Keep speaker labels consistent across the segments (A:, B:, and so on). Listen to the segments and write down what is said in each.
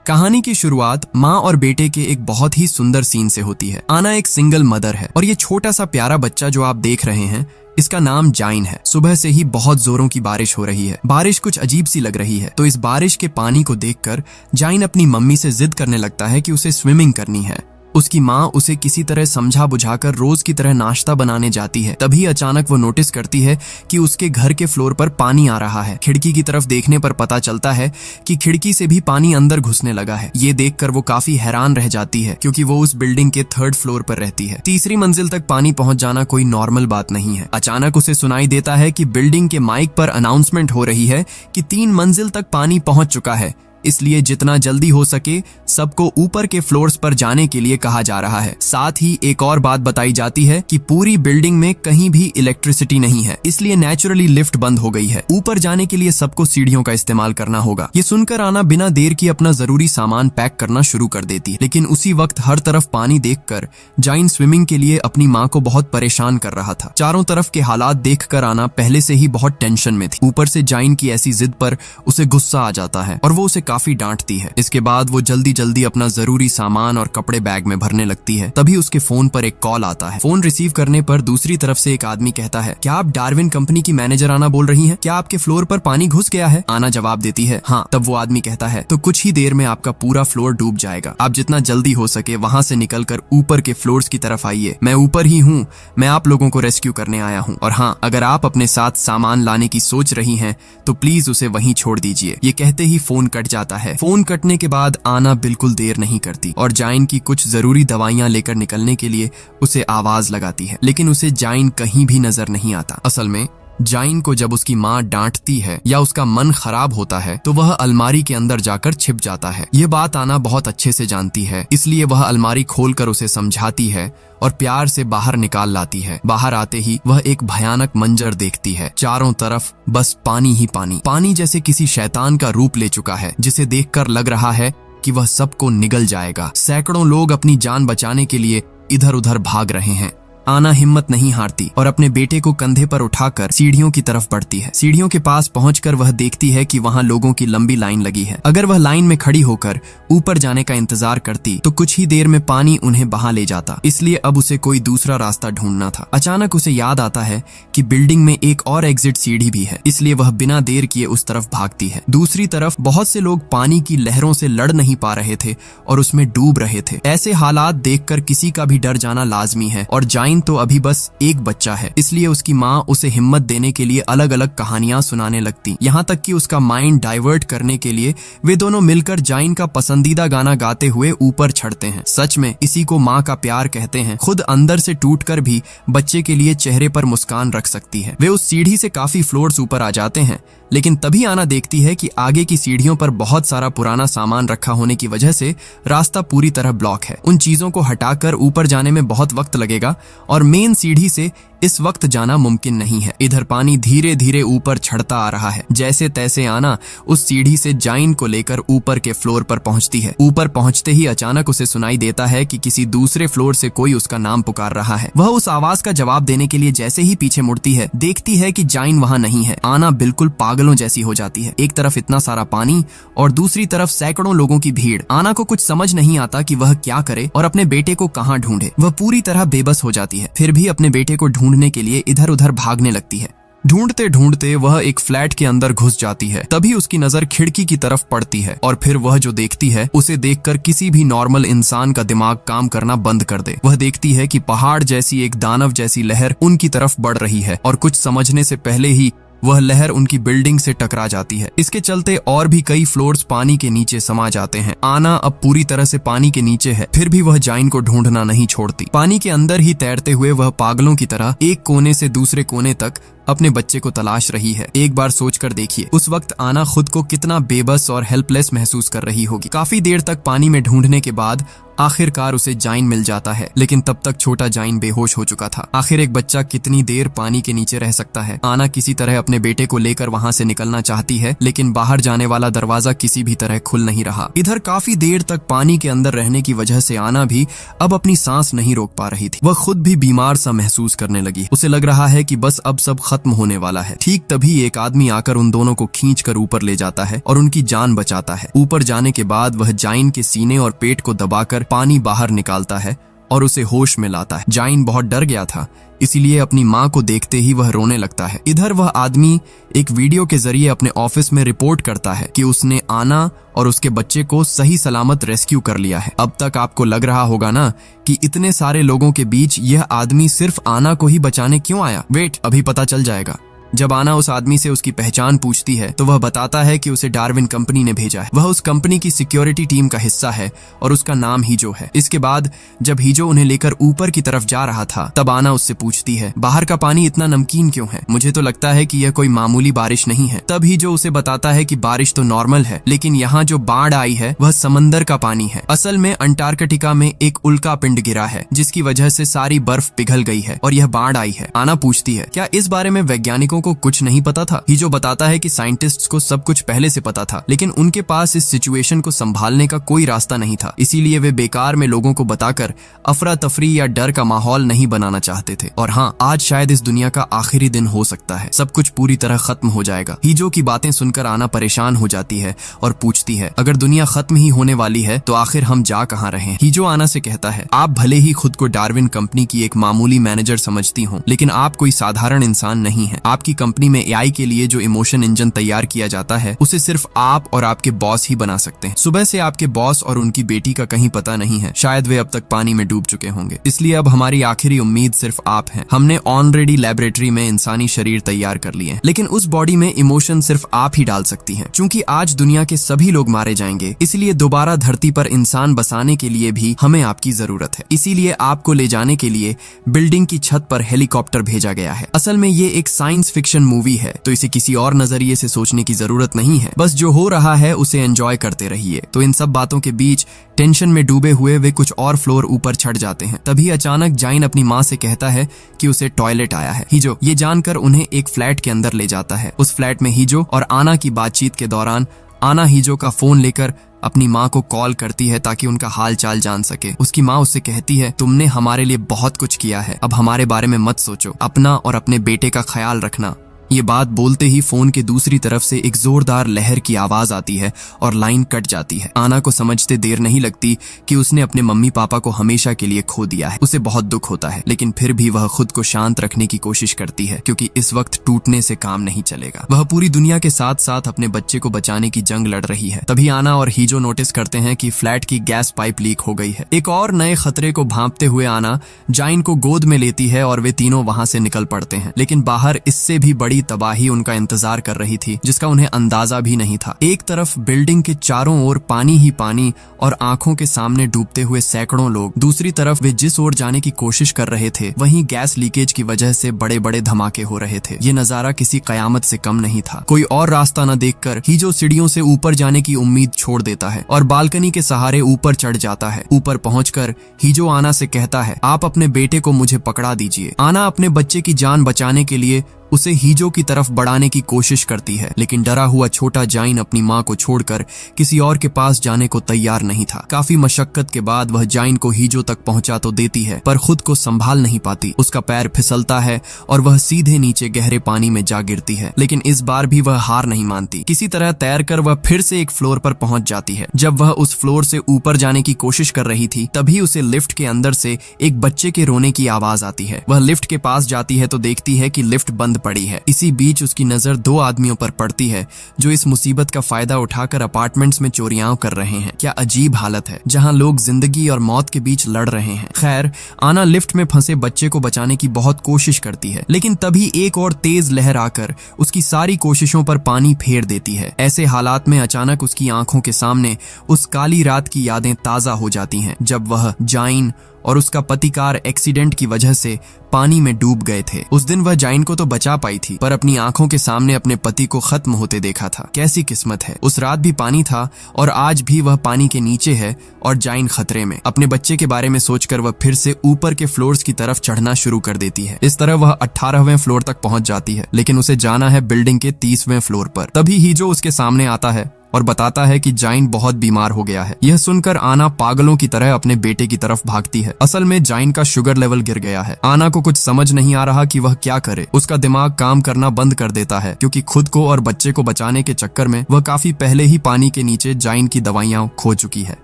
A: कहानी की शुरुआत माँ और बेटे के एक बहुत ही सुंदर सीन से होती है। आना एक सिंगल मदर है और ये छोटा सा प्यारा बच्चा जो आप देख रहे हैं, इसका नाम जाइन है। सुबह से ही बहुत जोरों की बारिश हो रही है। बारिश कुछ अजीब सी लग रही है, तो इस बारिश के पानी को देखकर जाइन अपनी मम्मी से जिद करने लगता है कि उसे स्विमिंग करनी है। उसकी माँ उसे किसी तरह समझा बुझाकर रोज की तरह नाश्ता बनाने जाती है। तभी अचानक वो नोटिस करती है कि उसके घर के फ्लोर पर पानी आ रहा है। खिड़की की तरफ देखने पर पता चलता है कि खिड़की से भी पानी अंदर घुसने लगा है। ये देखकर वो काफी हैरान रह जाती है, क्योंकि वो उस बिल्डिंग के 3rd फ्लोर पर रहती है। तीसरी मंजिल तक पानी पहुंच जाना कोई नॉर्मल बात नहीं है। अचानक उसे सुनाई देता है कि बिल्डिंग के माइक पर अनाउंसमेंट हो रही है कि 3 मंजिल तक पानी पहुंच चुका है, इसलिए जितना जल्दी हो सके सबको ऊपर के फ्लोर्स पर जाने के लिए कहा जा रहा है। साथ ही एक और बात बताई जाती है कि पूरी बिल्डिंग में कहीं भी इलेक्ट्रिसिटी नहीं है, इसलिए नेचुरली लिफ्ट बंद हो गई है। ऊपर जाने के लिए सबको सीढ़ियों का इस्तेमाल करना होगा। ये सुनकर आना बिना देर की अपना जरूरी सामान पैक करना शुरू कर देती है। लेकिन उसी वक्त हर तरफ पानी देखकर जाइन स्विमिंग के लिए अपनी माँ को बहुत परेशान कर रहा था। चारों तरफ के हालात देखकर आना पहले से ही बहुत टेंशन में थी। ऊपर से जाइन की ऐसी जिद पर उसे गुस्सा आ जाता है और वो उसे काफी डांटती है। इसके बाद वो जल्दी जल्दी अपना जरूरी सामान और कपड़े बैग में भरने लगती है। तभी उसके फोन पर एक कॉल आता है। फोन रिसीव करने पर दूसरी तरफ से एक आदमी कहता है, क्या आप डार्विन कंपनी की मैनेजर आना बोल रही हैं? क्या आपके फ्लोर पर पानी घुस गया है? आना जवाब देती है, हाँ। तब वो आदमी कहता है, तो कुछ ही देर में आपका पूरा फ्लोर डूब जाएगा। आप जितना जल्दी हो सके वहां से निकलकर ऊपर के फ्लोर्स की तरफ आइए। मैं ऊपर ही हूँ, मैं आप लोगों को रेस्क्यू करने आया हूँ। और हाँ, अगर आप अपने साथ सामान लाने की सोच रही हैं तो प्लीज उसे वहीं छोड़ दीजिए। ये कहते ही फोन कट जाता है। फोन कटने के बाद आना बिल्कुल देर नहीं करती और जाइन की कुछ जरूरी दवाइयां लेकर निकलने के लिए उसे आवाज लगाती है, लेकिन उसे जाइन कहीं भी नजर नहीं आता। असल में जाइन को जब उसकी माँ डांटती है या उसका मन खराब होता है तो वह अलमारी के अंदर जाकर छिप जाता है। ये बात आना बहुत अच्छे से जानती है, इसलिए वह अलमारी खोलकर उसे समझाती है और प्यार से बाहर निकाल लाती है। बाहर आते ही वह एक भयानक मंजर देखती है। चारों तरफ बस पानी ही पानी। पानी जैसे किसी शैतान का रूप ले चुका है, जिसे देखकर लग रहा है कि वह सबको निगल जाएगा। सैकड़ों लोग अपनी जान बचाने के लिए इधर उधर भाग रहे हैं। आना हिम्मत नहीं हारती और अपने बेटे को कंधे पर उठाकर सीढ़ियों की तरफ बढ़ती है। सीढ़ियों के पास पहुंचकर वह देखती है कि वहां लोगों की लंबी लाइन लगी है। अगर वह लाइन में खड़ी होकर ऊपर जाने का इंतजार करती तो कुछ ही देर में पानी उन्हें बहा ले जाता, इसलिए अब उसे कोई दूसरा रास्ता ढूंढना था। अचानक उसे याद आता है कि बिल्डिंग में एक और एग्जिट सीढ़ी भी है, इसलिए वह बिना देर किए उस तरफ भागती है। दूसरी तरफ बहुत से लोग पानी की लहरों से लड़ नहीं पा रहे थे और उसमें डूब रहे थे। ऐसे हालात देखकर किसी का भी डर जाना लाजमी है और जाइन तो अभी बस एक बच्चा है, इसलिए उसकी माँ उसे हिम्मत देने के लिए अलग अलग कहानियां सुनाने लगती। यहाँ तक कि उसका माइंड डाइवर्ट करने के लिए वे दोनों मिलकर जाइन का पसंदीदा गाना गाते हुए ऊपर चढ़ते हैं। सच में इसी को माँ का प्यार कहते हैं। खुद अंदर से टूटकर भी बच्चे के लिए चेहरे पर मुस्कान रख सकती है। वे उस सीढ़ी से काफी फ्लोर्स ऊपर आ जाते हैं, लेकिन तभी आना देखती है कि आगे की सीढ़ियों पर बहुत सारा पुराना सामान रखा होने की वजह से रास्ता पूरी तरह ब्लॉक है। उन चीजों को हटाकर ऊपर जाने में बहुत वक्त लगेगा और मेन सीढ़ी से इस वक्त जाना मुमकिन नहीं है। इधर पानी धीरे धीरे ऊपर चढ़ता आ रहा है। जैसे तैसे आना उस सीढ़ी से जाइन को लेकर ऊपर के फ्लोर पर पहुंचती है। ऊपर पहुंचते ही अचानक उसे सुनाई देता है कि किसी दूसरे फ्लोर से कोई उसका नाम पुकार रहा है। वह उस आवाज का जवाब देने के लिए जैसे ही पीछे मुड़ती है, देखती है कि जाइन वहां नहीं है। आना बिल्कुल पागलों जैसी हो जाती है। एक तरफ इतना सारा पानी और दूसरी तरफ सैकड़ों लोगों की भीड़। आना को कुछ समझ नहीं आता कि वह क्या करे और अपने बेटे को कहाँ ढूंढे। वह पूरी तरह बेबस हो जाती है, फिर भी अपने बेटे को ढूंढने के लिए इधर उधर भागने लगती है। ढूंढते ढूंढते वह एक फ्लैट के अंदर घुस जाती है। तभी उसकी नजर खिड़की की तरफ पड़ती है और फिर वह जो देखती है उसे देखकर किसी भी नॉर्मल इंसान का दिमाग काम करना बंद कर दे। वह देखती है कि पहाड़ जैसी एक दानव जैसी लहर उनकी तरफ बढ़ रही है और कुछ समझने से पहले ही वह लहर उनकी बिल्डिंग से टकरा जाती है। इसके चलते और भी कई फ्लोर्स पानी के नीचे समा जाते हैं। आना अब पूरी तरह से पानी के नीचे है, फिर भी वह जाइन को ढूंढना नहीं छोड़ती। पानी के अंदर ही तैरते हुए वह पागलों की तरह एक कोने से दूसरे कोने तक अपने बच्चे को तलाश रही है। एक बार सोचकर देखिए, उस वक्त आना खुद को कितना बेबस और हेल्पलेस महसूस कर रही होगी। काफी देर तक पानी में ढूंढने के बाद आखिरकार उसे जाइन मिल जाता है, लेकिन तब तक छोटा जाइन बेहोश हो चुका था। आखिर एक बच्चा कितनी देर पानी के नीचे रह सकता है। आना किसी तरह अपने बेटे को लेकर वहां से निकलना चाहती है, लेकिन बाहर जाने वाला दरवाजा किसी भी तरह खुल नहीं रहा। इधर काफी देर तक पानी के अंदर रहने की वजह से आना भी अब अपनी सांस नहीं रोक पा रही थी। वह खुद भी बीमार सा महसूस करने लगी। उसे लग रहा है कि बस अब सब खत्म होने वाला है। ठीक तभी एक आदमी आकर उन दोनों को खींचकर ऊपर ले जाता है और उनकी जान बचाता है। ऊपर जाने के बाद वह जाइन के सीने और पेट को दबाकर पानी बाहर निकालता है और उसे होश में लाता है। जाइन बहुत डर गया था, इसीलिए अपनी माँ को देखते ही वह रोने लगता है। इधर वह आदमी एक वीडियो के जरिए अपने ऑफिस में रिपोर्ट करता है कि उसने आना और उसके बच्चे को सही सलामत रेस्क्यू कर लिया है। अब तक आपको लग रहा होगा ना कि इतने सारे लोगों के बीच यह आदमी सिर्फ आना को ही बचाने क्यों आया। वेट, अभी पता चल जाएगा। जब आना उस आदमी से उसकी पहचान पूछती है तो वह बताता है कि उसे डार्विन कंपनी ने भेजा है। वह उस कंपनी की सिक्योरिटी टीम का हिस्सा है और उसका नाम हीजो है। इसके बाद जब हीजो उन्हें लेकर ऊपर की तरफ जा रहा था तब आना उससे पूछती है, बाहर का पानी इतना नमकीन क्यों है? मुझे तो लगता है कि यह कोई मामूली बारिश नहीं है। तब हीजो उसे बताता है कि बारिश तो नॉर्मल है, लेकिन यहाँ जो बाढ़ आई है वह समंदर का पानी है। असल में अंटार्कटिका में एक उल्का पिंड गिरा है जिसकी वजह से सारी बर्फ पिघल गई है और यह बाढ़ आई है। आना पूछती है, क्या इस बारे में वैज्ञानिकों को कुछ नहीं पता था? हीजो बताता है कि साइंटिस्ट्स को सब कुछ पहले से पता था, लेकिन उनके पास इस सिचुएशन को संभालने का कोई रास्ता नहीं था। इसीलिए वे बेकार में लोगों को बताकर अफरा तफरी या डर का माहौल नहीं बनाना चाहते थे। और हाँ, आज शायद इस दुनिया का आखिरी दिन हो सकता है, सब कुछ पूरी तरह खत्म हो जाएगा। हीजो की बातें सुनकर आना परेशान हो जाती है और पूछती है, अगर दुनिया खत्म ही होने वाली है तो आखिर हम जा कहाँ रहे हैं? हीजो आना से कहता है, आप भले ही खुद को डार्विन कंपनी की एक मामूली मैनेजर समझती हो, लेकिन आप कोई साधारण इंसान नहीं है। आपकी कंपनी में एआई के लिए जो इमोशन इंजन तैयार किया जाता है उसे सिर्फ आप और आपके बॉस ही बना सकते हैं। सुबह से आपके बॉस और उनकी बेटी का कहीं पता नहीं है, शायद वे अब तक पानी में डूब चुके होंगे। इसलिए अब हमारी आखिरी उम्मीद सिर्फ आप हैं। हमने ऑलरेडी लैबोरेटरी में इंसानी शरीर तैयार कर लिए हैं, लेकिन उस बॉडी में इमोशन सिर्फ आप ही डाल सकती हैं। क्योंकि आज दुनिया के सभी लोग मारे जाएंगे, इसलिए दोबारा धरती पर इंसान बसाने के लिए भी हमें आपकी जरूरत है। इसीलिए आपको ले जाने के लिए बिल्डिंग की छत पर हेलीकॉप्टर भेजा गया है। असल में ये एक साइंस फिक्शन मूवी है, तो इसे किसी और नजरिए से सोचने की जरूरत नहीं है। बस जो हो रहा है उसे एंजॉय करते रहिए। तो इन सब बातों के बीच टेंशन में डूबे हुए वे कुछ और फ्लोर ऊपर चढ़ जाते हैं। तभी अचानक जाइन अपनी माँ से कहता है कि उसे टॉयलेट आया है। हीजो ये जानकर उन्हें एक फ्लैट के अंदर ले जाता है। उस फ्लैट में हीजो और आना की बातचीत के दौरान आना हीजो का फोन लेकर अपनी माँ को कॉल करती है ताकि उनका हाल चाल जान सके। उसकी माँ उससे कहती है, तुमने हमारे लिए बहुत कुछ किया है, अब हमारे बारे में मत सोचो, अपना और अपने बेटे का ख्याल रखना। ये बात बोलते ही फोन के दूसरी तरफ से एक जोरदार लहर की आवाज आती है और लाइन कट जाती है। आना को समझते देर नहीं लगती कि उसने अपने मम्मी पापा को हमेशा के लिए खो दिया है। उसे बहुत दुख होता है, लेकिन फिर भी वह खुद को शांत रखने की कोशिश करती है, क्योंकि इस वक्त टूटने से काम नहीं चलेगा। वह पूरी दुनिया के साथ साथ अपने बच्चे को बचाने की जंग लड़ रही है। तभी आना और हीजो नोटिस करते हैं कि फ्लैट की गैस पाइप लीक हो गई है। एक और नए खतरे को भांपते हुए आना जाइन को गोद में लेती है और वे तीनों वहां से निकल पड़ते हैं। लेकिन बाहर इससे भी बड़ी तबाही उनका इंतजार कर रही थी, जिसका उन्हें अंदाजा भी नहीं था। एक तरफ बिल्डिंग के चारों ओर पानी ही पानी और आंखों के सामने डूबते हुए सैकड़ों लोग, दूसरी तरफ वे जिस ओर जाने की कोशिश कर रहे थे वहीं गैस लीकेज की वजह से बड़े बड़े धमाके हो रहे थे। ये नजारा किसी कयामत से कम नहीं था। कोई और रास्ता न देखकर हीजो सीढ़ियों से ऊपर जाने की उम्मीद छोड़ देता है और बालकनी के सहारे ऊपर चढ़ जाता है। ऊपर पहुंचकर हीजो आना से कहता है, आप अपने बेटे को मुझे पकड़ा दीजिए। आना अपने बच्चे की जान बचाने के लिए उसे हीजो की तरफ बढ़ाने की कोशिश करती है, लेकिन डरा हुआ छोटा जाइन अपनी माँ को छोड़कर किसी और के पास जाने को तैयार नहीं था। काफी मशक्कत के बाद वह जाइन को हीजो तक पहुंचा तो देती है, पर खुद को संभाल नहीं पाती। उसका पैर फिसलता है और वह सीधे नीचे गहरे पानी में जा गिरती है, लेकिन इस बार भी वह हार नहीं मानती। किसी तरह तैरकर वह फिर से एक फ्लोर पर पहुंच जाती है। जब वह उस फ्लोर से ऊपर जाने की कोशिश कर रही थी तभी उसे लिफ्ट के अंदर से एक बच्चे के रोने की आवाज आती है। वह लिफ्ट के पास जाती है तो देखती है कि लिफ्ट बंद पड़ी है। इसी बीच उसकी नजर दो आदमियों पर पड़ती है जो इस मुसीबत का फायदा उठाकर अपार्टमेंट्स में चोरियां कर रहे हैं। क्या अजीब हालत है जहां लोग जिंदगी और मौत के बीच लड़ रहे हैं। खैर, आना लिफ्ट में फंसे बच्चे को बचाने की बहुत कोशिश करती है, लेकिन तभी एक और तेज लहर आकर उसकी सारी कोशिशों पर पानी फेर देती है। ऐसे हालात में अचानक उसकी आंखों के सामने उस काली रात की यादें ताजा हो जाती हैं, जब वह जाइन और उसका पति कार एक्सीडेंट की वजह से पानी में डूब गए थे। उस दिन वह जाइन को तो बचा पाई थी, पर अपनी आंखों के सामने अपने पति को खत्म होते देखा था। कैसी किस्मत है। उस रात भी पानी था और आज भी वह पानी के नीचे है और जाइन खतरे में। अपने बच्चे के बारे में सोचकर वह फिर से ऊपर के फ्लोर्स की तरफ चढ़ना शुरू कर देती है। इस तरह वह 18वें फ्लोर तक पहुंच जाती है, लेकिन उसे जाना है बिल्डिंग के 30वें फ्लोर पर। तभी हीजो उसके सामने आता है और बताता है कि जाइन बहुत बीमार हो गया है। यह सुनकर आना पागलों की तरह अपने बेटे की तरफ भागती है। असल में जाइन का शुगर लेवल गिर गया है। आना को कुछ समझ नहीं आ रहा कि वह क्या करे। उसका दिमाग काम करना बंद कर देता है क्योंकि खुद को और बच्चे को बचाने के चक्कर में वह काफी पहले ही पानी के नीचे जाइन की दवाइयां खो चुकी है।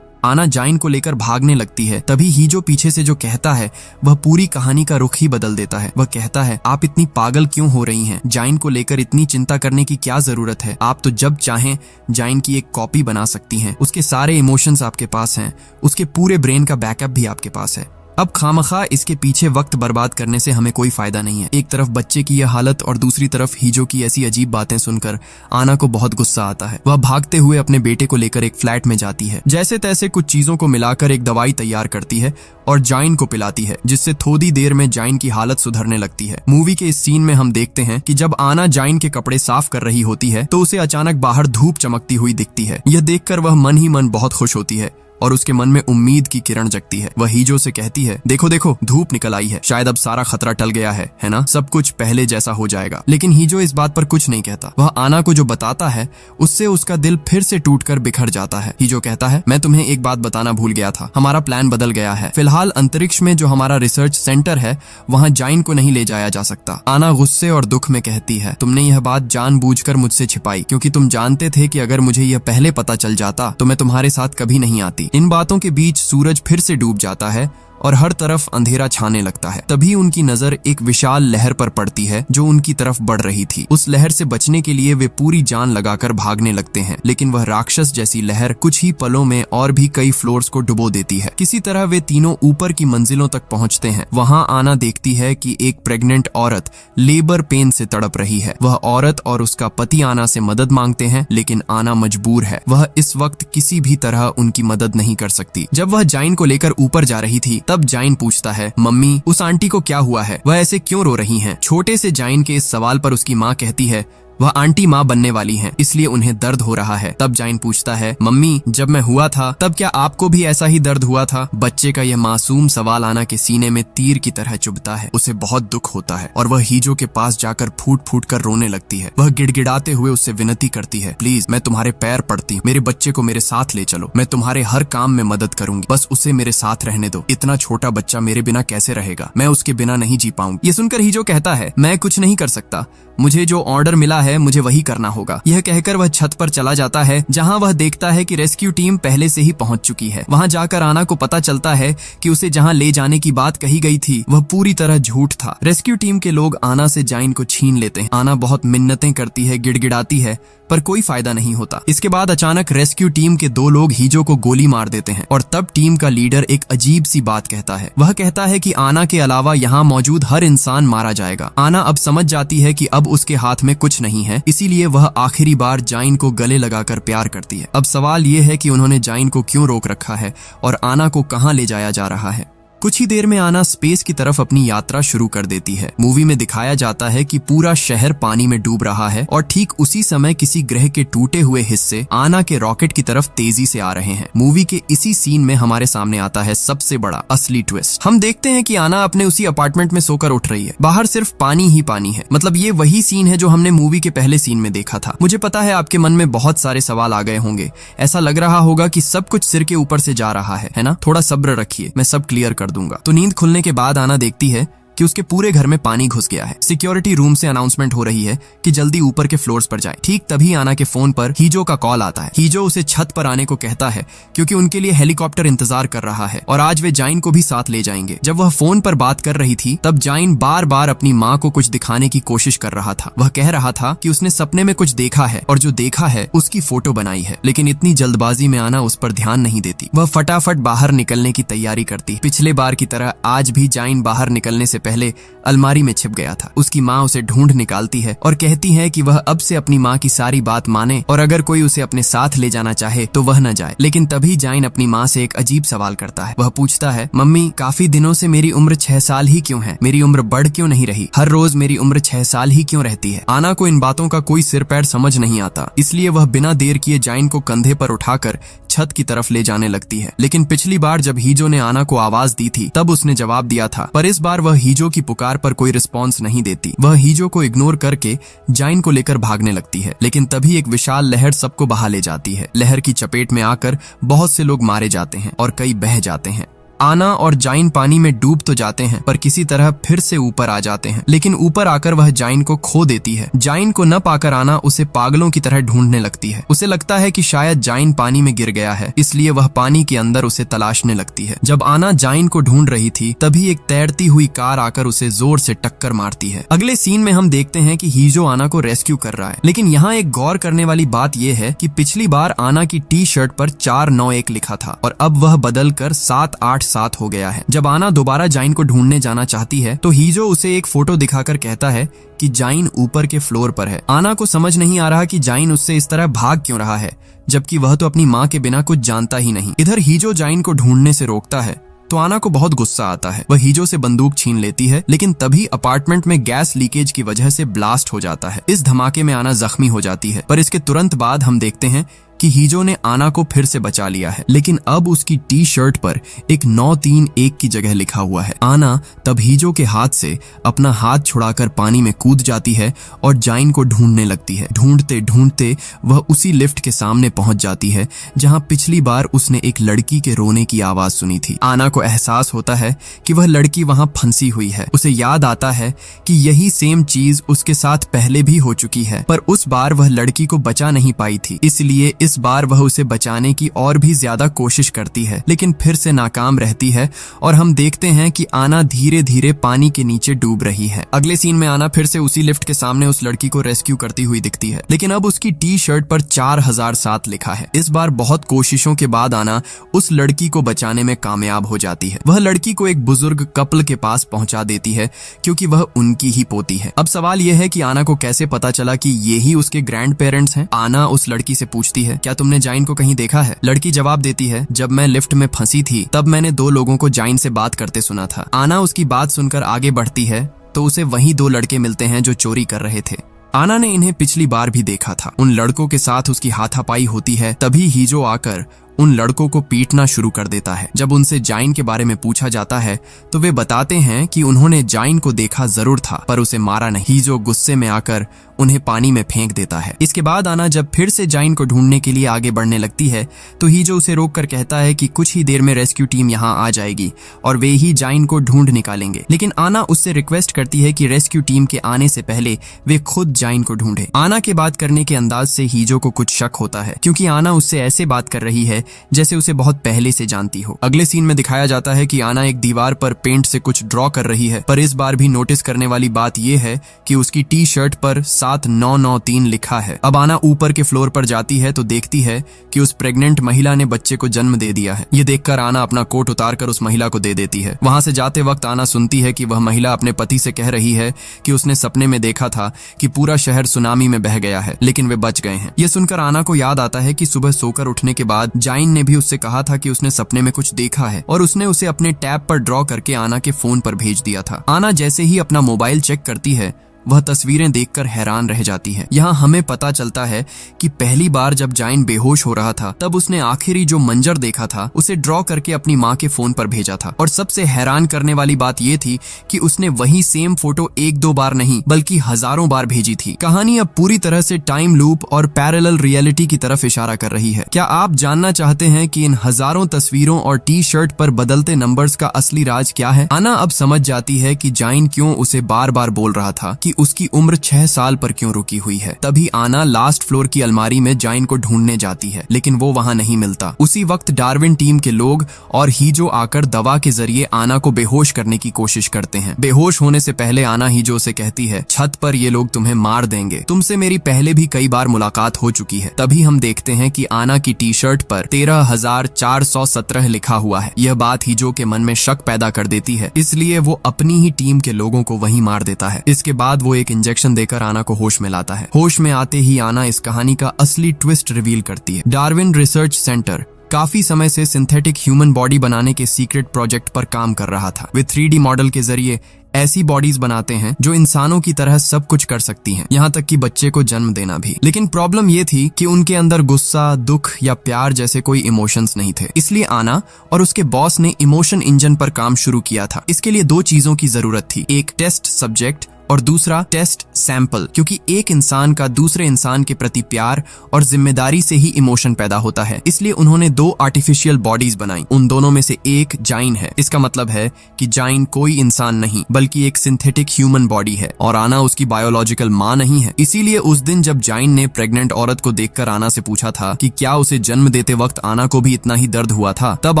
A: आना जाइन को लेकर भागने लगती है। तभी हीजो पीछे से जो कहता है वह पूरी कहानी का रुख ही बदल देता है। वह कहता है, आप इतनी पागल क्यों हो रही हैं? जाइन को लेकर इतनी चिंता करने की क्या जरूरत है? आप तो जब चाहें जाइन की एक कॉपी बना सकती हैं। उसके सारे इमोशंस आपके पास हैं, उसके पूरे ब्रेन का बैकअप भी आपके पास है। अब खामखा इसके पीछे वक्त बर्बाद करने से हमें कोई फायदा नहीं है। एक तरफ बच्चे की यह हालत और दूसरी तरफ हीजो की ऐसी अजीब बातें सुनकर आना को बहुत गुस्सा आता है। वह भागते हुए अपने बेटे को लेकर एक फ्लैट में जाती है। जैसे तैसे कुछ चीजों को मिलाकर एक दवाई तैयार करती है और जाइन को पिलाती है, जिससे थोड़ी देर में जाइन की हालत सुधरने लगती है। मूवी के इस सीन में हम देखते हैं कि जब आना जाइन के कपड़े साफ कर रही होती है तो उसे अचानक बाहर धूप चमकती हुई दिखती है। यह देखकर वह मन ही मन बहुत खुश होती है और उसके मन में उम्मीद की किरण जगती है। वह हीजो से कहती है, देखो देखो धूप निकल आई है, शायद अब सारा खतरा टल गया है ना? सब कुछ पहले जैसा हो जाएगा। लेकिन हीजो इस बात पर कुछ नहीं कहता। वह आना को जो बताता है उससे उसका दिल फिर से टूटकर बिखर जाता है। हीजो कहता है, मैं तुम्हें एक बात बताना भूल गया था, हमारा प्लान बदल गया है। फिलहाल अंतरिक्ष में जो हमारा रिसर्च सेंटर है वहाँ जाइन को नहीं ले जाया जा सकता। आना गुस्से और दुख में कहती है, तुमने यह बात जानबूझकर मुझसे छिपाई क्योंकि तुम जानते थे कि अगर मुझे यह पहले पता चल जाता तो मैं तुम्हारे साथ कभी नहीं आती। इन बातों के बीच सूरज फिर से डूब जाता है और हर तरफ अंधेरा छाने लगता है। तभी उनकी नजर एक विशाल लहर पर पड़ती है जो उनकी तरफ बढ़ रही थी। उस लहर से बचने के लिए वे पूरी जान लगाकर भागने लगते हैं, लेकिन वह राक्षस जैसी लहर कुछ ही पलों में और भी कई फ्लोर्स को डुबो देती है। किसी तरह वे तीनों ऊपर की मंजिलों तक पहुंचते हैं। वहां आना देखती है कि एक प्रेग्नेंट औरत लेबर पेन से तड़प रही है। वह औरत और उसका पति आना से मदद मांगते हैं, लेकिन आना मजबूर है। वह इस वक्त किसी भी तरह उनकी मदद नहीं कर सकती। जब वह जाइन को लेकर ऊपर जा रही थी तब जाइन पूछता है, मम्मी उस आंटी को क्या हुआ है? वह ऐसे क्यों रो रही हैं? छोटे से जाइन के इस सवाल पर उसकी माँ कहती है, वह आंटी माँ बनने वाली हैं, इसलिए उन्हें दर्द हो रहा है। तब जाइन पूछता है, मम्मी जब मैं हुआ था तब क्या आपको भी ऐसा ही दर्द हुआ था? बच्चे का यह मासूम सवाल आना के सीने में तीर की तरह चुभता है। उसे बहुत दुख होता है और वह हीजो के पास जाकर फूट फूट कर रोने लगती है। वह गिड़गिड़ाते हुए उससे विनती करती है, प्लीज मैं तुम्हारे पैर पड़ती हूँ, मेरे बच्चे को मेरे साथ ले चलो, मैं तुम्हारे हर काम में मदद करूंगी, बस उसे मेरे साथ रहने दो। इतना छोटा बच्चा मेरे बिना कैसे रहेगा? मैं उसके बिना नहीं जी पाऊंगी। ये सुनकर हीजो कहता है, मैं कुछ नहीं कर सकता, मुझे जो ऑर्डर मिला है मुझे वही करना होगा। यह कहकर वह छत पर चला जाता है जहां वह देखता है कि रेस्क्यू टीम पहले से ही पहुंच चुकी है। वहां जाकर आना को पता चलता है कि उसे जहां ले जाने की बात कही गई थी वह पूरी तरह झूठ था। रेस्क्यू टीम के लोग आना से जाइन को छीन लेते हैं। आना बहुत मिन्नतें करती है, गिड़गिड़ाती है, पर कोई फायदा नहीं होता। इसके बाद अचानक रेस्क्यू टीम के 2 लोग हीजो को गोली मार देते हैं और तब टीम का लीडर एक अजीब सी बात कहता है। वह कहता है कि आना के अलावा यहाँ मौजूद हर इंसान मारा जाएगा। आना अब समझ जाती है कि अब उसके हाथ में कुछ नहीं है, इसीलिए वह आखिरी बार जाइन को गले लगाकर प्यार करती है। अब सवाल ये है कि उन्होंने जाइन को क्यों रोक रखा है और आना को कहाँ ले जाया जा रहा है। कुछ ही देर में आना स्पेस की तरफ अपनी यात्रा शुरू कर देती है। मूवी में दिखाया जाता है कि पूरा शहर पानी में डूब रहा है और ठीक उसी समय किसी ग्रह के टूटे हुए हिस्से आना के रॉकेट की तरफ तेजी से आ रहे हैं। मूवी के इसी सीन में हमारे सामने आता है सबसे बड़ा असली ट्विस्ट। हम देखते हैं कि आना अपने उसी अपार्टमेंट में सोकर उठ रही है। बाहर सिर्फ पानी ही पानी है। मतलब ये वही सीन है जो हमने मूवी के पहले सीन में देखा था। मुझे पता है आपके मन में बहुत सारे सवाल आ गए होंगे। ऐसा लग रहा होगा कि सब कुछ सिर के ऊपर से जा रहा है ना? थोड़ा सब्र रखिए, मैं सब क्लियर कर दूंगा। तो नींद खुलने के बाद आना देखती है कि उसके पूरे घर में पानी घुस गया है। सिक्योरिटी रूम से अनाउंसमेंट हो रही है कि जल्दी ऊपर के फ्लोर्स पर जाए। ठीक तभी आना के फोन पर हीजो का कॉल आता है। हीजो उसे छत पर आने को कहता है क्योंकि उनके लिए हेलीकॉप्टर इंतजार कर रहा है और आज वे जाइन को भी साथ ले जाएंगे। जब वह फोन पर बात कर रही थी तब जाइन बार बार अपनी माँ को कुछ दिखाने की कोशिश कर रहा था। वह कह रहा था कि उसने सपने में कुछ देखा है और जो देखा है उसकी फोटो बनाई है, लेकिन इतनी जल्दबाजी में आना उस पर ध्यान नहीं देती। वह फटाफट बाहर निकलने की तैयारी करती। पिछले बार की तरह आज भी जाइन बाहर निकलने से पहले अलमारी में छिप गया था। उसकी माँ उसे ढूंढ निकालती है और कहती है कि वह अब से अपनी माँ की सारी बात माने और अगर कोई उसे अपने साथ ले जाना चाहे तो वह न जाए। लेकिन तभी जाइन अपनी माँ से एक अजीब सवाल करता है। वह पूछता है, मम्मी काफी दिनों से मेरी उम्र 6 साल ही क्यों है? मेरी उम्र बढ़ क्यों नहीं रही? हर रोज मेरी उम्र 6 साल ही क्यों रहती है? आना को इन बातों का कोई सिर पैर समझ नहीं आता, इसलिए वह बिना देर किए जाइन को कंधे पर उठाकर छत की तरफ ले जाने लगती है। लेकिन पिछली बार जब हीजो ने आना को आवाज दी थी तब उसने जवाब दिया था, पर इस बार वह हीजो हीजो की पुकार पर कोई रिस्पॉन्स नहीं देती। वह हीजो को इग्नोर करके जाइन को लेकर भागने लगती है, लेकिन तभी एक विशाल लहर सबको बहा ले जाती है। लहर की चपेट में आकर बहुत से लोग मारे जाते हैं और कई बह जाते हैं। आना और जाइन पानी में डूब तो जाते हैं, पर किसी तरह फिर से ऊपर आ जाते हैं, लेकिन ऊपर आकर वह जाइन को खो देती है। जाइन को न पाकर आना उसे पागलों की तरह ढूंढने लगती है। उसे लगता है कि शायद जाइन पानी में गिर गया है, इसलिए वह पानी के अंदर उसे तलाशने लगती है। जब आना जाइन को ढूंढ रही थी, तभी एक तैरती हुई कार आकर उसे जोर से टक्कर मारती है। अगले सीन में हम देखते हैं कि हीजो आना को रेस्क्यू कर रहा है, लेकिन यहाँ एक गौर करने वाली बात यह है कि पिछली बार आना की टी शर्ट पर 491 लिखा था और अब वह बदल कर 787 हो गया है। जब आना दोबारा जाइन को ढूंढने जाना चाहती है तो हीजो उसे एक फोटो दिखाकर कहता है कि जाइन ऊपर के फ्लोर पर है। आना को समझ नहीं आ रहा कि जाइन उससे इस तरह भाग क्यों रहा है, जबकि वह तो अपनी माँ के बिना कुछ जानता ही नहीं। इधर हीजो जाइन को ढूंढने से रोकता है तो आना को बहुत गुस्सा आता है। वह हीजो से बंदूक छीन लेती है, लेकिन तभी अपार्टमेंट में गैस लीकेज की वजह से ब्लास्ट हो जाता है। इस धमाके में आना जख्मी हो जाती है, पर इसके तुरंत बाद हम देखते हैं कि हीजो ने आना को फिर से बचा लिया है, लेकिन अब उसकी टी शर्ट पर एक 931 की जगह लिखा हुआ है। आना तब हीजो के हाथ से अपना हाथ छुड़ाकर पानी में कूद जाती है और जाइन को ढूंढने लगती है। ढूंढते ढूंढते वह उसी लिफ्ट के सामने पहुंच जाती है जहां पिछली बार उसने एक लड़की के रोने की आवाज सुनी थी। आना को एहसास होता है कि वह लड़की वहां फंसी हुई है। उसे याद आता है कि यही सेम चीज उसके साथ पहले भी हो चुकी है, पर उस बार वह लड़की को बचा नहीं पाई थी, इसलिए इस बार वह उसे बचाने की और भी ज्यादा कोशिश करती है, लेकिन फिर से नाकाम रहती है और हम देखते हैं कि आना धीरे धीरे पानी के नीचे डूब रही है। अगले सीन में आना फिर से उसी लिफ्ट के सामने उस लड़की को रेस्क्यू करती हुई दिखती है, लेकिन अब उसकी टी शर्ट पर 4007 लिखा है। इस बार बहुत कोशिशों के बाद आना उस लड़की को बचाने में कामयाब हो जाती है। वह लड़की को एक बुजुर्ग कपल के पास पहुंचा देती है, क्योंकि वह उनकी ही पोती है। अब सवाल यह है कि आना को कैसे पता चला कि ये ही उसके ग्रैंड पेरेंट्स हैं। आना उस लड़की से पूछती है, क्या तुमने जाइन को कहीं देखा है? लड़की जवाब देती है, जब मैं लिफ्ट में फंसी थी तब मैंने 2 लोगों को जाइन से बात करते सुना था। आना उसकी बात सुनकर आगे बढ़ती है तो उसे वही 2 लड़के मिलते हैं जो चोरी कर रहे थे। आना ने इन्हें पिछली बार भी देखा था। उन लड़कों के साथ उसकी हाथापाई होती है, तभी हीजो आकर उन लड़कों को पीटना शुरू कर देता है। जब उनसे जाइन के बारे में पूछा जाता है तो वे बताते हैं कि उन्होंने जाइन को देखा जरूर था, पर उसे मारा नहीं। हीजो गुस्से में आकर उन्हें पानी में फेंक देता है। इसके बाद आना जब फिर से जाइन को ढूंढने के लिए आगे बढ़ने लगती है तो हीजो उसे रोककर कहता है कि कुछ ही देर में रेस्क्यू टीम यहाँ आ जाएगी और वे ही जाइन को ढूंढ निकालेंगे। लेकिन आना उससे रिक्वेस्ट करती है कि रेस्क्यू टीम के आने से पहले वे खुद जाइन को ढूंढे। आना के बात करने के अंदाज से हीजो को कुछ शक होता है, क्योंकि आना उससे ऐसे बात कर रही है जैसे उसे बहुत पहले से जानती हो। अगले सीन में दिखाया जाता है कि आना एक दीवार पर पेंट से कुछ ड्रॉ कर रही है, पर इस बार भी नोटिस करने वाली बात यह है कि उसकी टी शर्ट पर 7993 लिखा है। अब आना ऊपर के फ्लोर पर जाती है तो देखती है कि उस प्रेग्नेंट महिला ने बच्चे को जन्म दे दिया है। ये देखकर आना अपना कोट उतारकर उस महिला को दे देती है। वहां से जाते वक्त आना सुनती है कि वह महिला अपने पति से कह रही है कि उसने सपने में देखा था कि पूरा शहर सुनामी में बह गया है, लेकिन वे बच गए हैं। ये सुनकर आना को याद आता है कि सुबह सोकर उठने के बाद जाइन ने भी उससे कहा था कि उसने सपने में कुछ देखा है और उसने उसे अपने टैब पर ड्रॉ करके आना के फोन पर भेज दिया था। आना जैसे ही अपना मोबाइल चेक करती है वह तस्वीरें देखकर हैरान रह जाती है। यहाँ हमें पता चलता है कि पहली बार जब जाइन बेहोश हो रहा था तब उसने आखिरी जो मंजर देखा था उसे ड्रॉ करके अपनी माँ के फोन पर भेजा था। और सबसे हैरान करने वाली बात यह थी कि उसने वही सेम फोटो 1-2 बार नहीं बल्कि हजारों बार भेजी थी। कहानी अब पूरी तरह से टाइम लूप और पैरेलल रियलिटी की तरफ इशारा कर रही है। क्या आप जानना चाहते हैं कि इन हजारों तस्वीरों और टी शर्ट पर बदलते नंबर्स का असली राज क्या है? आना अब समझ जाती है कि जाइन क्यों उसे बार बार बोल रहा था कि उसकी उम्र 6 साल पर क्यों रुकी हुई है। तभी आना लास्ट फ्लोर की अलमारी में जाइन को ढूंढने जाती है, लेकिन वो वहां नहीं मिलता। उसी वक्त डार्विन टीम के लोग और हीजो आकर दवा के जरिए आना को बेहोश करने की कोशिश करते हैं। बेहोश होने से पहले आना हीजो से कहती है, छत पर ये लोग तुम्हें मार देंगे, तुमसे मेरी पहले भी कई बार मुलाकात हो चुकी है। तभी हम देखते हैं कि आना की टी शर्ट पर 13,417 लिखा हुआ है। यह बात हीजो के मन में शक पैदा कर देती है, इसलिए वो अपनी ही टीम के लोगों को वहीं मार देता है। इसके बाद वो एक इंजेक्शन देकर आना को होश में लाता है। होश में आते ही आना इस कहानी का असली ट्विस्ट रिवील करती है। डार्विन रिसर्च सेंटर काफी समय से सिंथेटिक ह्यूमन बॉडी बनाने के सीक्रेट प्रोजेक्ट पर काम कर रहा था। वे 3D मॉडल के जरिए ऐसी बॉडीज बनाते हैं जो इंसानों की तरह सब कुछ कर सकती हैं, यहाँ तक कि बच्चे को जन्म देना भी। लेकिन प्रॉब्लम ये थी कि उनके अंदर गुस्सा, दुख या प्यार जैसे कोई इमोशंस नहीं थे। इसलिए आना और उसके बॉस ने इमोशन इंजन पर काम शुरू किया था। इसके लिए 2 चीजों की जरूरत थी, एक टेस्ट सब्जेक्ट और दूसरा टेस्ट सैंपल, क्योंकि एक इंसान का दूसरे इंसान के प्रति प्यार और जिम्मेदारी से ही इमोशन पैदा होता है। इसलिए उन्होंने 2 आर्टिफिशियल बॉडीज बनाई। उन दोनों में से एक जाइन है। इसका मतलब है कि जाइन कोई इंसान नहीं बल्कि एक सिंथेटिक ह्यूमन बॉडी है और आना उसकी बायोलॉजिकल माँ नहीं है। इसीलिए उस दिन जब जाइन ने प्रेग्नेंट औरत को देखकर आना से पूछा था कि क्या उसे जन्म देते वक्त आना को भी इतना ही दर्द हुआ था, तब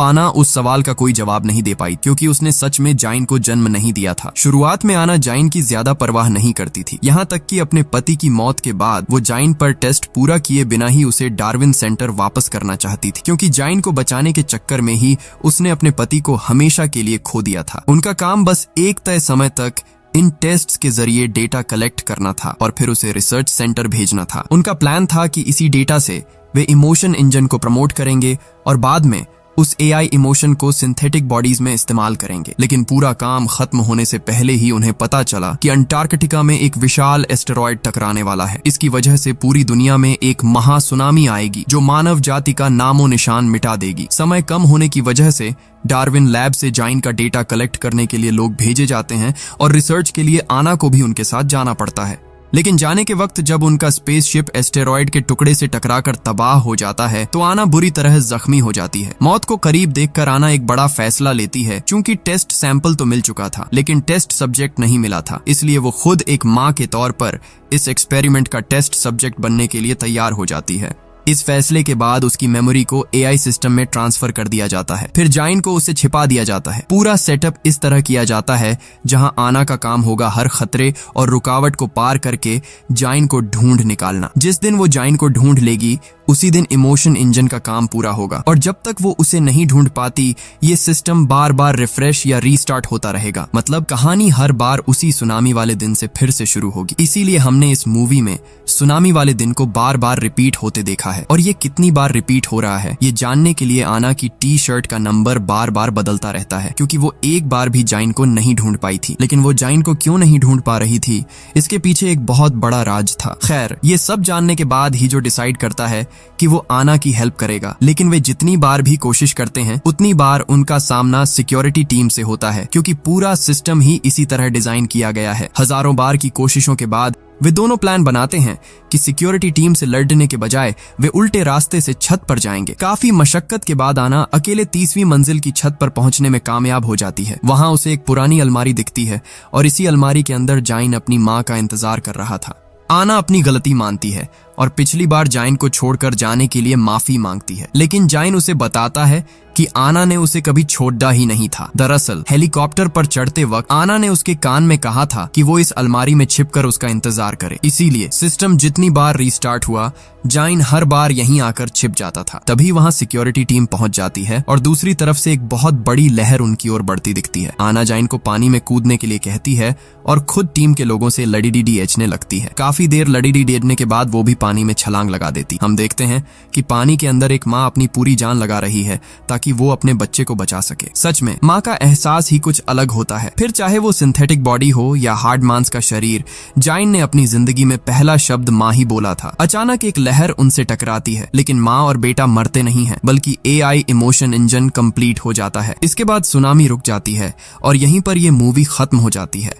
A: आना उस सवाल का कोई जवाब नहीं दे पाई, क्योंकि उसने सच में जाइन को जन्म नहीं दिया था। शुरुआत में आना जाइन की ज्यादा परवाह नहीं करती थी, यहाँ तक कि अपने पति की मौत के बाद वो जाइन पर टेस्ट पूरा किए बिना ही उसे डार्विन सेंटर वापस करना चाहती थी, क्योंकि जाइन को बचाने के चक्कर में ही उसने अपने पति को हमेशा के लिए खो दिया था। उनका काम बस एक तय समय तक इन टेस्ट्स के जरिए डेटा कलेक्ट करना था और फिर उसे रिसर्च सेंटर भेजना था। उनका प्लान था कि इसी डेटा से वे इमोशन इंजन को प्रमोट करेंगे और बाद में उस AI इमोशन को सिंथेटिक बॉडीज में इस्तेमाल करेंगे। लेकिन पूरा काम खत्म होने से पहले ही उन्हें पता चला कि अंटार्कटिका में एक विशाल एस्टेरॉयड टकराने वाला है। इसकी वजह से पूरी दुनिया में एक महासुनामी आएगी जो मानव जाति का नामो निशान मिटा देगी। समय कम होने की वजह से डार्विन लैब से जाइन का डेटा कलेक्ट करने के लिए लोग भेजे जाते हैं और रिसर्च के लिए आना को भी उनके साथ जाना पड़ता है। लेकिन जाने के वक्त जब उनका स्पेसशिप एस्टेरॉयड के टुकड़े से टकराकर तबाह हो जाता है तो आना बुरी तरह जख्मी हो जाती है। मौत को करीब देखकर आना एक बड़ा फैसला लेती है। चूंकि टेस्ट सैंपल तो मिल चुका था लेकिन टेस्ट सब्जेक्ट नहीं मिला था, इसलिए वो खुद एक माँ के तौर पर इस एक्सपेरिमेंट का टेस्ट सब्जेक्ट बनने के लिए तैयार हो जाती है। इस फैसले के बाद उसकी मेमोरी को AI सिस्टम में ट्रांसफर कर दिया जाता है। फिर जाइन को उसे छिपा दिया जाता है। पूरा सेटअप इस तरह किया जाता है जहां आना का काम होगा हर खतरे और रुकावट को पार करके जाइन को ढूंढ निकालना। जिस दिन वो जाइन को ढूंढ लेगी उसी दिन इमोशन इंजन का काम पूरा होगा और जब तक वो उसे नहीं ढूंढ पाती ये सिस्टम बार बार रिफ्रेश या रीस्टार्ट होता रहेगा। मतलब कहानी हर बार उसी सुनामी वाले दिन से फिर से शुरू होगी। इसीलिए हमने इस मूवी में सुनामी वाले दिन को बार बार रिपीट होते देखा है। और ये कितनी बार रिपीट हो रहा है ये जानने के लिए आना की T-शर्ट का नंबर बार बार बदलता रहता है, क्योंकि वो एक बार भी जाइन को नहीं ढूंढ पाई थी। लेकिन वो जाइन को क्यों नहीं ढूंढ पा रही थी, इसके पीछे एक बहुत बड़ा राज था। खैर, ये सब जानने के बाद ही जो डिसाइड करता है कि वो आना की हेल्प करेगा। लेकिन वे जितनी बार भी कोशिश करते हैं उतनी बार उनका सामना सिक्योरिटी टीम से होता है, क्योंकि पूरा सिस्टम ही इसी तरह डिजाइन किया गया है। हजारों बार की कोशिशों के बाद वे दोनों प्लान बनाते हैं कि सिक्योरिटी टीम से लड़ने के बजाय वे उल्टे रास्ते से छत पर जाएंगे। काफी मशक्कत के बाद आना अकेले 30वीं मंजिल की छत पर पहुंचने में कामयाब हो जाती है। वहां उसे एक पुरानी अलमारी दिखती है और इसी अलमारी के अंदर जाइन अपनी माँ का इंतजार कर रहा था। आना अपनी गलती मानती है और पिछली बार जाइन को छोड़कर जाने के लिए माफी मांगती है, लेकिन जाइन उसे बताता है कि आना ने उसे कभी छोड़ा ही नहीं था। दरअसल हेलीकॉप्टर पर चढ़ते वक्त आना ने उसके कान में कहा था कि वो इस अलमारी में छिपकर उसका इंतजार करे। इसीलिए सिस्टम जितनी बार रीस्टार्ट हुआ जाइन हर बार यहीं आकर छिप जाता था। तभी वहां सिक्योरिटी टीम पहुंच जाती है और दूसरी तरफ से एक बहुत बड़ी लहर उनकी ओर बढ़ती दिखती है। आना जाइन को पानी में कूदने के लिए कहती है और खुद टीम के लोगों से लड़ी-डी-डी-एचने लगती है। काफी देर लड़ी-डी-डी-एचने के बाद वो भी पानी में छलांग लगा देती। हम देखते हैं कि पानी के अंदर एक माँ अपनी पूरी जान लगा रही है ताकि वो अपने बच्चे को बचा सके। सच में माँ का एहसास ही कुछ अलग होता है। फिर चाहे वो सिंथेटिक बॉडी हो या हार्ड मांस का शरीर, जाइन ने अपनी जिंदगी में पहला शब्द माँ ही बोला था। अचानक एक लहर उनसे टकराती है, लेकिन माँ और बेटा मरते नहीं हैं, बल्कि AI इमोशन इंजन कंप्लीट हो जाता है। इसके बाद सुनामी रुक जाती है और यहीं पर ये मूवी खत्म हो जाती है।